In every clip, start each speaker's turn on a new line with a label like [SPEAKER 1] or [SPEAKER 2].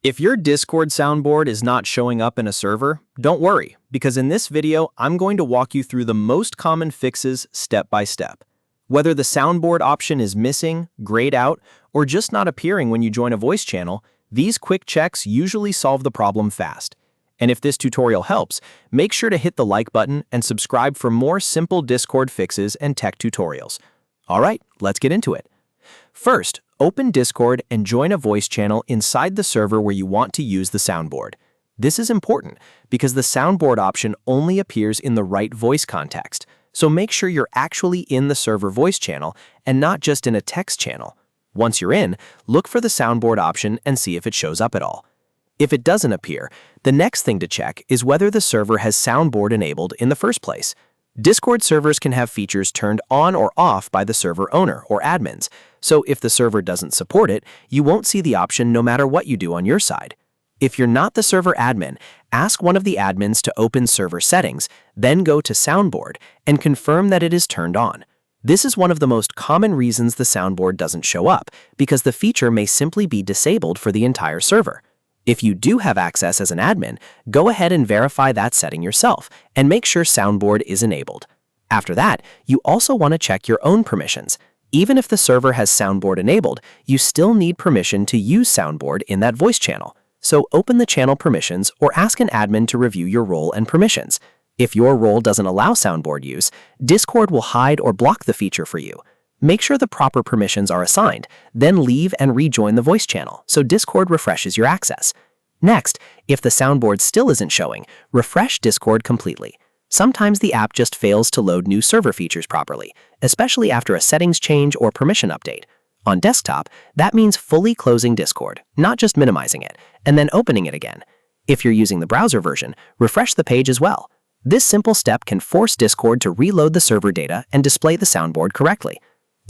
[SPEAKER 1] If your Discord soundboard is not showing up in a server, don't worry, because in this video, I'm going to walk you through the most common fixes step by step. Whether the soundboard option is missing, grayed out, or just not appearing when you join a voice channel, these quick checks usually solve the problem fast. And if this tutorial helps, make sure to hit the like button and subscribe for more simple Discord fixes and tech tutorials. All right, let's get into it. First, open Discord and join a voice channel inside the server where you want to use the soundboard. This is important because the soundboard option only appears in the right voice context, so make sure you're actually in the server voice channel and not just in a text channel. Once you're in, look for the soundboard option and see if it shows up at all. If it doesn't appear, the next thing to check is whether the server has soundboard enabled in the first place. Discord servers can have features turned on or off by the server owner or admins, so if the server doesn't support it, you won't see the option no matter what you do on your side. If you're not the server admin, ask one of the admins to open server settings, then go to Soundboard and confirm that it is turned on. This is one of the most common reasons the soundboard doesn't show up, because the feature may simply be disabled for the entire server. If you do have access as an admin, go ahead and verify that setting yourself and make sure Soundboard is enabled. After that, you also want to check your own permissions. Even if the server has Soundboard enabled, you still need permission to use Soundboard in that voice channel. So open the channel permissions or ask an admin to review your role and permissions. If your role doesn't allow Soundboard use, Discord will hide or block the feature for you. Make sure the proper permissions are assigned, then leave and rejoin the voice channel so Discord refreshes your access. Next, if the soundboard still isn't showing, refresh Discord completely. Sometimes the app just fails to load new server features properly, especially after a settings change or permission update. On desktop, that means fully closing Discord, not just minimizing it, and then opening it again. If you're using the browser version, refresh the page as well. This simple step can force Discord to reload the server data and display the soundboard correctly.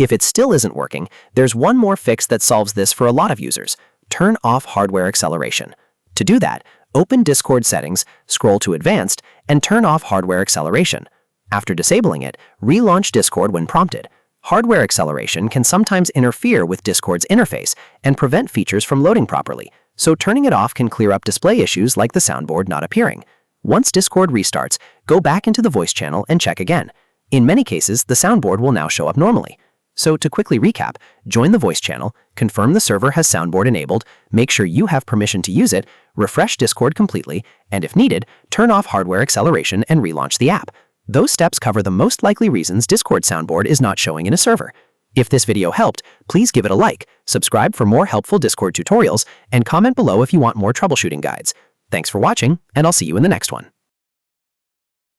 [SPEAKER 1] If it still isn't working, there's one more fix that solves this for a lot of users. Turn off hardware acceleration. To do that, open Discord settings, scroll to Advanced, and turn off hardware acceleration. After disabling it, relaunch Discord when prompted. Hardware acceleration can sometimes interfere with Discord's interface and prevent features from loading properly, so turning it off can clear up display issues like the soundboard not appearing. Once Discord restarts, go back into the voice channel and check again. In many cases, the soundboard will now show up normally. So to quickly recap, join the voice channel, confirm the server has soundboard enabled, make sure you have permission to use it, refresh Discord completely, and if needed, turn off hardware acceleration and relaunch the app. Those steps cover the most likely reasons Discord soundboard is not showing in a server. If this video helped, please give it a like, subscribe for more helpful Discord tutorials, and comment below if you want more troubleshooting guides. Thanks for watching, and I'll see you in the next one.